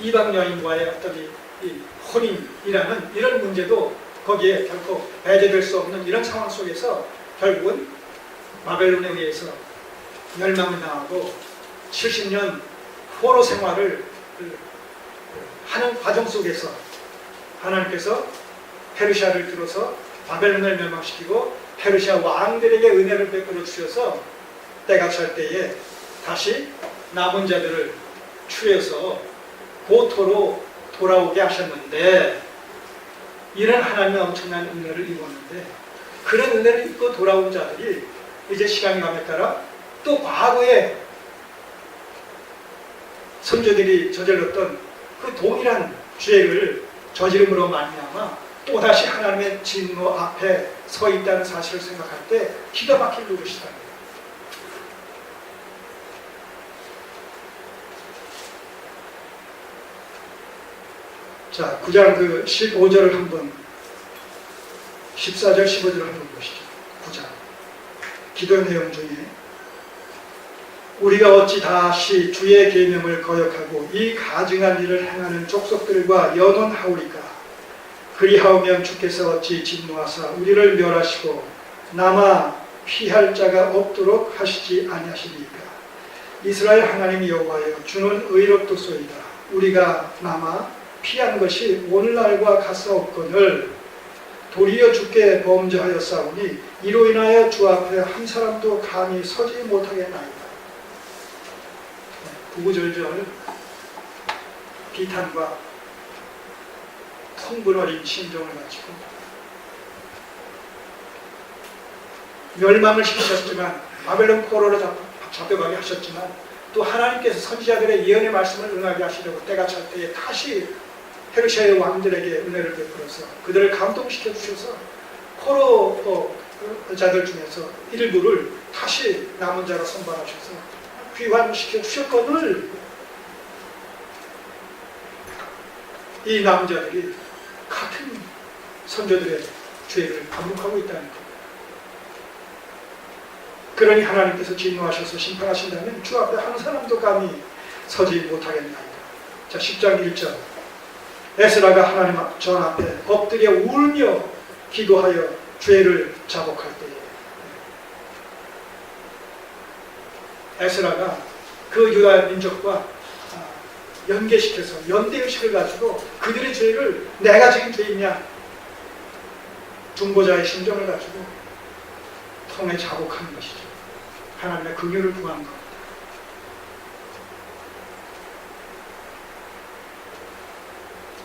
이방 여인과의 어떤 이 혼인이라는 이런 문제도 거기에 결코 배제될 수 없는 이런 상황 속에서 결국은 바벨론에 의해서 멸망을 당하고 70년 포로 생활을 하는 과정 속에서 하나님께서 페르시아를 들어서 바벨론을 멸망시키고 페르시아 왕들에게 은혜를 베풀어 주셔서 때가 찰 때에 다시 남은 자들을 추려서 고토로 돌아오게 하셨는데, 이런 하나님의 엄청난 은혜를 입었는데, 그런 은혜를 입고 돌아온 자들이 이제 시간이 감에 따라 또 과거에 선조들이 저질렀던 그 동일한 죄를 저지름으로 말미암아 또다시 하나님의 진노 앞에 서 있다는 사실을 생각할 때 기가 막힐 노릇이다. 자, 9장 그 15절을 한번, 14절 15절을 한번 보시죠. 9장 기도 내용 중에 우리가 어찌 다시 주의 계명을 거역하고 이 가증한 일을 행하는 족속들과 연원하오리까? 그리하오면 주께서 어찌 진노하사 우리를 멸하시고 남아 피할 자가 없도록 하시지 아니하시니까? 이스라엘 하나님 여호와여, 주는 의롭도소이다. 우리가 남아 피한 것이 오늘날과 같사옵거늘 도리어 주께 범죄하였사오니 이로 인하여 주 앞에 한 사람도 감히 서지 못하겠나이다. 구구절절 비탄과 통분 어린 심정을 가지고 멸망을 시키셨지만, 바벨론 포로로 잡혀가게 하셨지만, 또 하나님께서 선지자들의 예언의 말씀을 응하게 하시려고 때가 찰 때에 다시 페르시아의 왕들에게 은혜를 베풀어서 그들을 감동시켜 주셔서 포로 자들 중에서 일부를 다시 남은 자로 선발하셔서 귀환시켜 주셨거늘 이 남자들이 같은 선조들의 죄를 반복하고 있다는 것. 그러니 하나님께서 진노하셔서 심판하신다면 주 앞에 한 사람도 감히 서지 못하겠나이다. 자, 10장 1절 에스라가 하나님 전 앞에 엎드려 울며 기도하여 죄를 자복할 때에 에스라가 그 유다 민족과 연계시켜서 연대의식을 가지고 그들의 죄를 내가 지은 죄이냐, 중보자의 심정을 가지고 통해 자복하는 것이죠. 하나님의 긍휼을 구하는 겁니다.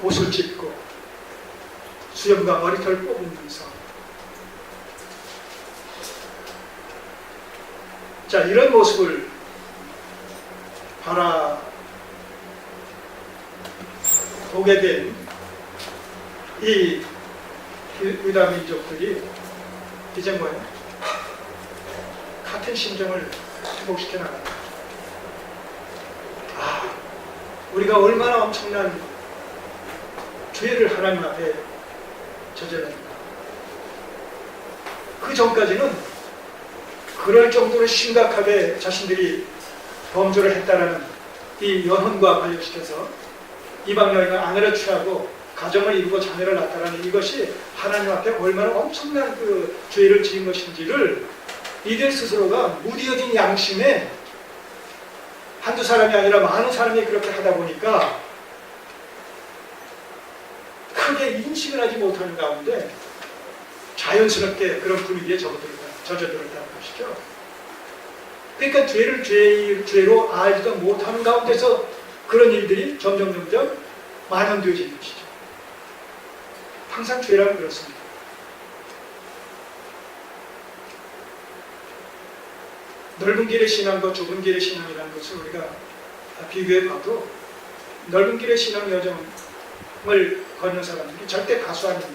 옷을 찢고 수염과 머리털을 뽑으면서, 자, 이런 모습을 바라보게 된 이 유다 민족들이 이제 뭐예요? 같은 심정을 회복시켜 나간다. 우리가 얼마나 엄청난 죄를 하나님 앞에 저질렀는가. 그 전까지는 그럴 정도로 심각하게 자신들이 범죄를 했다라는 이 연혼과 관련시켜서 이방 여인을 아내로 취하고 가정을 이루고 자녀를 낳았다라는 이것이 하나님 앞에 얼마나 엄청난 그 죄를 지은 것인지를 이들 스스로가 무디어진 양심에 한두 사람이 아니라 많은 사람이 그렇게 하다 보니까 크게 인식을 하지 못하는 가운데 자연스럽게 그런 분위기에 젖어들었다는 것이죠. 그러니까 죄를 죄로 알지도 못하는 가운데서 그런 일들이 점점 만연되어지는 것이죠. 항상 죄라는 그렇습니다. 넓은 길의 신앙과 좁은 길의 신앙이라는 것을 우리가 비교해 봐도 넓은 길의 신앙 여정을 걷는 사람들이 절대 다수 아닙니다.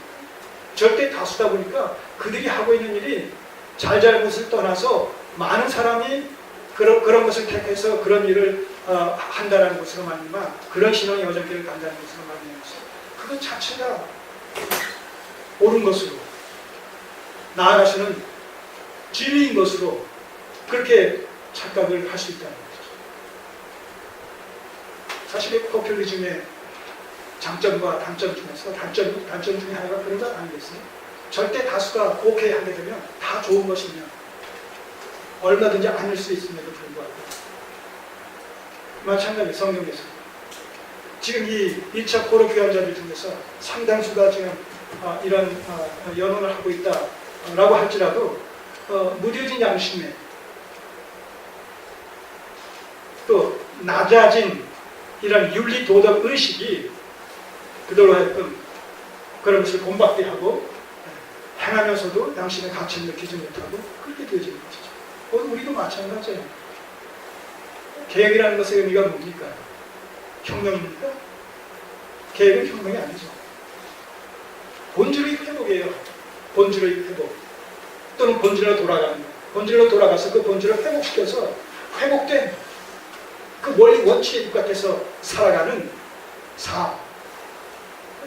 절대 다수다 보니까 그들이 하고 있는 일이 잘잘못을 떠나서 많은 사람이 그런 것을 택해서 그런 일을 한다는 것으로 말미암아 그런 신앙의 여정길을 간다는 것으로 말미암아서 그것 자체가 옳은 것으로 나아가시는 진리인 것으로 그렇게 착각을 할 수 있다는 거죠. 사실 포퓰리즘의 장점과 단점 중에서 단점 중에 하나가 그런 거 아니겠어요? 절대 다수가 오케이 하게 되면 다 좋은 것이며 얼마든지 아닐 수 있음에도 불구하고 마찬가지 성경에서 지금 이 1차 포로 귀환자들 중에서 상당수가 지금 이런 연원을 하고 있다라고 할지라도 무뎌진 양심에 또 낮아진 이런 윤리 도덕 의식이 그들로 하여금 그런 것을 본받게 하고 행하면서도 양심의 가치를 느끼지 못하고 그렇게 되어지는 것이죠. 우리도 마찬가지예요. 계획이라는 것의 의미가 뭡니까? 혁명입니까? 계획은 혁명이 아니죠. 본질의 회복이에요. 본질의 회복. 또는 본질로 돌아가는 것. 본질로 돌아가서 그 본질을 회복시켜서 회복된 그 원리 원칙에 입각해서 살아가는 삶.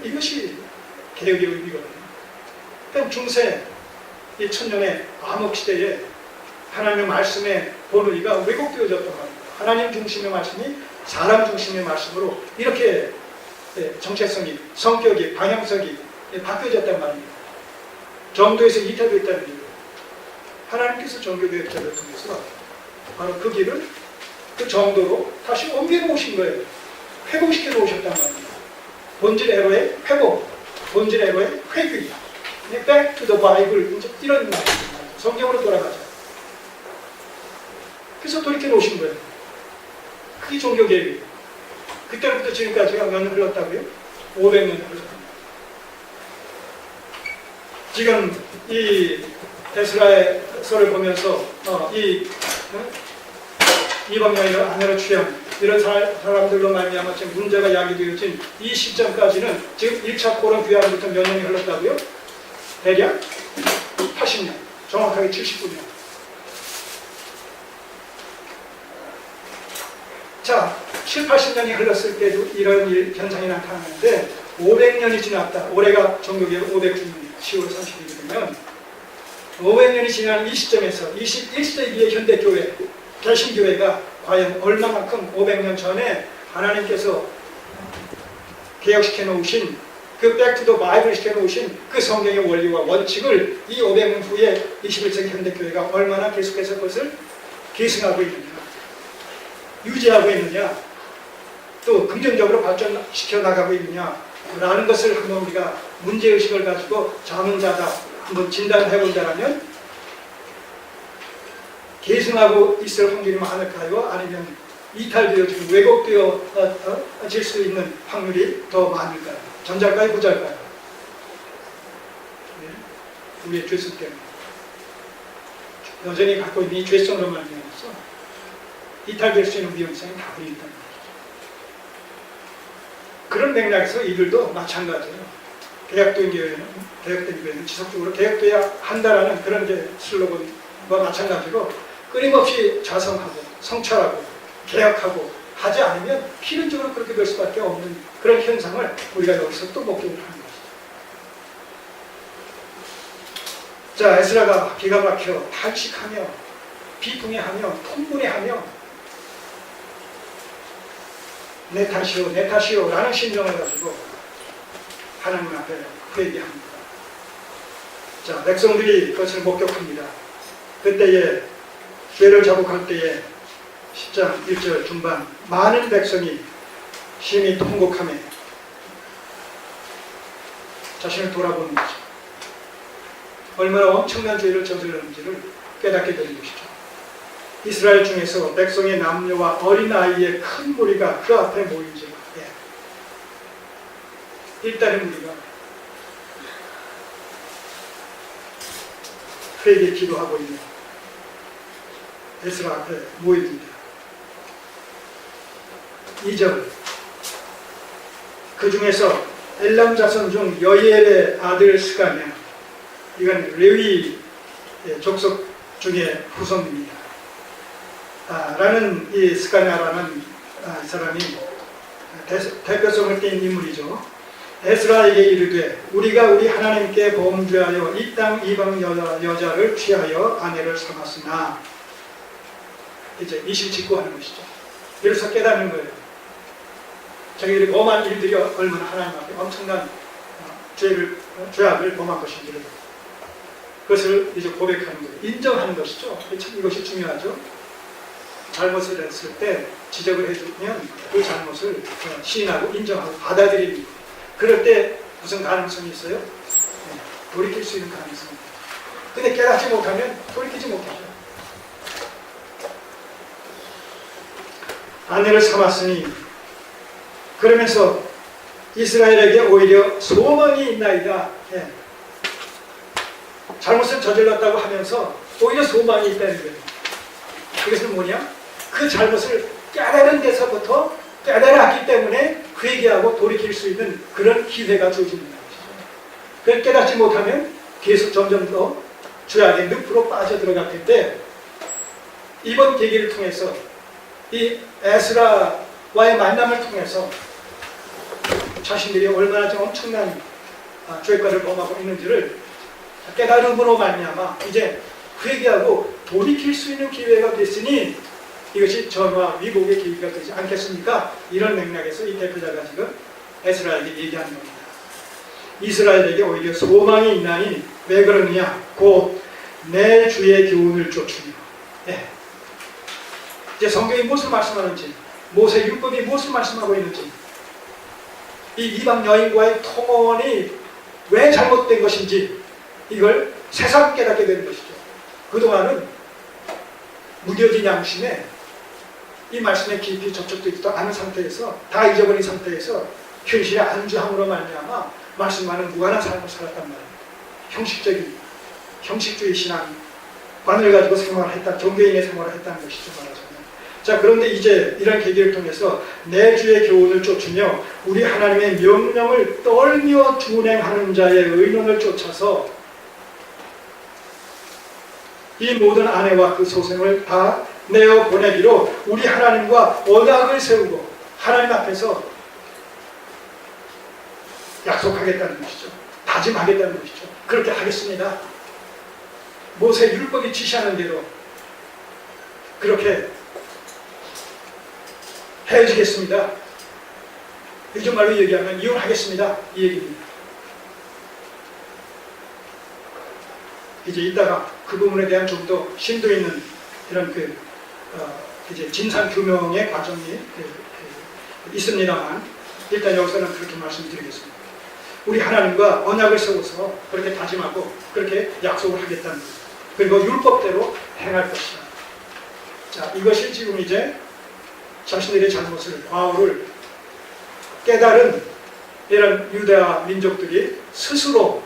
이것이 개혁의 의미거든요. 그럼 중세 이 천년의 암흑시대에 하나님의 말씀의 본의가 왜곡되어졌단 말입니다. 하나님 중심의 말씀이 사람 중심의 말씀으로 이렇게 정체성이, 성격이, 방향성이 바뀌어졌단 말입니다. 정도에서 이탈됐다는 이유. 하나님께서 정교개혁자를 통해서 바로 그 길을 그 정도로 다시 옮겨놓으신 거예요. 회복시켜 놓으셨단 말입니다. 본질 에로의 회복, 본질 에로의 회귀. Back to the Bible, 이런 말입니다. 성경으로 돌아가자. 그래서 돌이켜 놓으신 거예요. 그게 종교개혁이에요. 그때부터 지금까지가 몇 년 흘렀다고요? 500년 흘렀습니다. 지금 이 에스라서를 보면서 이방인의 아내로 취함 이런 사람들로 말미암아 지금 문제가 야기되어진 이 시점까지는 지금 1차 포럼 귀환부터 몇 년이 흘렀다고요? 대략 80년, 정확하게 79년. 자, 7, 80년이 흘렀을 때도 이런 현상이 나타나는데 500년이 지났다. 올해가 종교개혁 500주년 10월 30일이면 500년이 지난 이 시점에서 21세기의 현대교회, 개신교회가 과연 얼마만큼 500년 전에 하나님께서 개혁시켜 놓으신 그 백투더 바이블 시켜 놓으신 그 성경의 원리와 원칙을 이 500년 후에 21세기 현대교회가 얼마나 계속해서 그것을 계승하고 있느냐, 유지하고 있느냐, 또 긍정적으로 발전시켜 나가고 있느냐라는 것을 한번 우리가 문제의식을 가지고 자문자다 한번 진단을 해본다면 계승하고 있을 확률이 많을까요? 아니면 이탈되어 지금 왜곡되어질 수 있는 확률이 더 많을까요? 전자일까요? 후자일까요? 네. 우리의 죄성 때문에 여전히 갖고 있는 이 죄성으로 말미암아서 이탈될 수 있는 위험성이 다 보인다는 거죠. 그런 맥락에서 이들도 마찬가지예요. 개혁된 교회는 지속적으로 개혁돼야 한다라는 그런 이제 슬로건과 마찬가지로 끊임없이 자성하고 성찰하고 개혁하고 하지 않으면 필연적으로 그렇게 될 수밖에 없는 그런 현상을 우리가 여기서 또 목격을 하는 것이죠. 자, 에스라가 기가 막혀 탄식하며 비통해하며 통분해하며 내 탓이요 내 탓이요 라는 심정을 가지고 하나님 앞에 회개합니다. 자, 백성들이 그것을 목격합니다. 그때에 죄를 자복할 때에 10장 1절 중반 많은 백성이 심히 통곡하며 자신을 돌아보는 거죠. 얼마나 엄청난 죄를 저질렀는지를 깨닫게 되는 것이죠. 이스라엘 중에서 백성의 남녀와 어린아이의 큰 무리가 그 앞에 모인지라. 일단은 우리가 회개 기도하고 있는 에스라 앞에 모입니다. 2절 그 중에서 엘람 자손 중 여이엘의 아들 스가냐, 이건 레위 족속 중에 후손입니다. 라는 이 스가냐라는 사람이 대표성을 띈 인물이죠. 에스라에게 이르되 우리가 우리 하나님께 범죄하여 이 땅 이방 여자를 취하여 아내를 삼았으나, 이제 이실 직고하는 것이죠. 이래서 깨닫는 거예요. 자기들이 범한 일들이 얼마나 하나님 앞에 엄청난 죄악을 범한 것인지를 그것을 이제 고백하는 거예요. 인정하는 것이죠. 참 이것이 중요하죠. 잘못을 했을 때 지적을 해주면 그 잘못을 시인하고 인정하고 받아들이는 거예요. 그럴 때 무슨 가능성이 있어요? 돌이킬 수 있는 가능성이 있어요. 근데 깨닫지 못하면 돌이키지 못하죠. 아내를 삼았으니 그러면서 이스라엘에게 오히려 소망이 있나이다. 예. 잘못을 저질렀다고 하면서 오히려 소망이 있다는 거예요. 그것은 뭐냐? 그 잘못을 깨달은 데서부터 깨달았기 때문에 회개하고 돌이킬 수 있는 그런 기회가 주어진다는 것이죠. 그걸 깨닫지 못하면 계속 점점 더 죄악의 늪으로 빠져들어갈 텐데 이번 계기를 통해서 이 에스라와의 만남을 통해서 자신들이 얼마나 좀 엄청난 죄과를 범하고 있는지를 깨달음으로 말미암아 이제 회개하고 돌이킬 수 있는 기회가 됐으니 이것이 전화 위복의 계기가 되지 않겠습니까? 이런 맥락에서 이 대표자가 지금 에스라에게 얘기하는 겁니다. 이스라엘에게 오히려 소망이 있나니 왜 그러느냐? 곧 내 주의 교훈을 쫓으며. 네. 이제 성경이 무엇을 말씀하는지, 모세 율법이 무엇을 말씀하고 있는지, 이 이방 여인과의 통혼이 왜 잘못된 것인지 이걸 새삼 깨닫게 되는 것이죠. 그동안은 무뎌진 양심에 이 말씀에 깊이 접촉되지도 않은 상태에서 다 잊어버린 상태에서 현실의 안주함으로 말미암아 말씀과는 무관한 삶을 살았단 말입니다. 형식주의 신앙관을 가지고 생활을 했다, 종교인의 생활을 했다는 것이죠, 말하자면. 자, 그런데 이제 이런 계기를 통해서 내 주의 교훈을 쫓으며 우리 하나님의 명령을 떨며 준행하는 자의 의논을 쫓아서 이 모든 아내와 그 소생을 다 내어 보내기로 우리 하나님과 언약을 세우고 하나님 앞에서 약속하겠다는 것이죠. 다짐하겠다는 것이죠. 그렇게 하겠습니다. 모세 율법이 지시하는 대로 그렇게 헤어지겠습니다. 요즘 말로 얘기하면 이혼하겠습니다. 이 얘기입니다. 이제 이따가 그 부분에 대한 좀 더 심도 있는 이런 이제 진상 규명의 과정이 있습니다만 일단 여기서는 그렇게 말씀드리겠습니다. 우리 하나님과 언약을 세워서 그렇게 다짐하고 그렇게 약속을 하겠다는 거예요. 그리고 율법대로 행할 것이다. 자, 이것이 지금 이제 자신들의 잘못을, 과오를 깨달은 이런 유대와 민족들이 스스로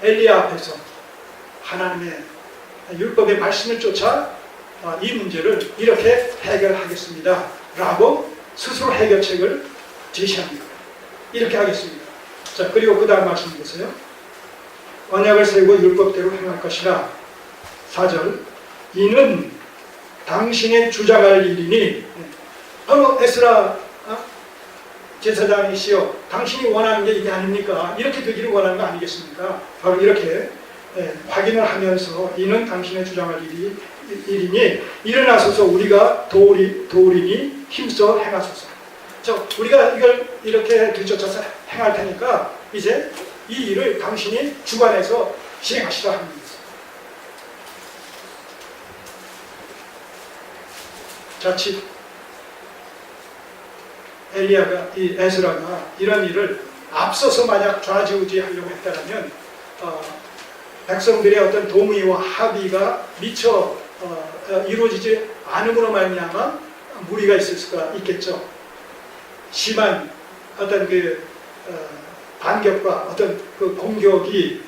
엘리야 앞에서 하나님의 율법의 말씀을 쫓아 이 문제를 이렇게 해결하겠습니다 라고 스스로 해결책을 제시합니다. 이렇게 하겠습니다. 자, 그리고 그 다음 말씀 보세요. 언약을 세우고 율법대로 행할 것이라. 4절 이는 당신의 주장할 일이니 바로 에스라 제사장이시여 당신이 원하는 게 이게 아닙니까? 이렇게 되기를 원하는 거 아니겠습니까? 바로 이렇게 확인을 하면서 이는 당신의 주장할 일이니 일어나소서 우리가 도우리니 힘써 행하소서. 자, 우리가 이걸 이렇게 뒤쫓아서 행할 테니까 이제 이 일을 당신이 주관해서 시행하시라 하는 겁니다. 자칫 엘리야가 이 에스라가 이런 일을 앞서서 만약 좌지우지하려고 했다면 백성들의 어떤 동의와 합의가 미처 이루어지지 않음으로 말미암아 무리가 있을 수가 있겠죠. 심한 어떤 반격과 어떤 그 공격이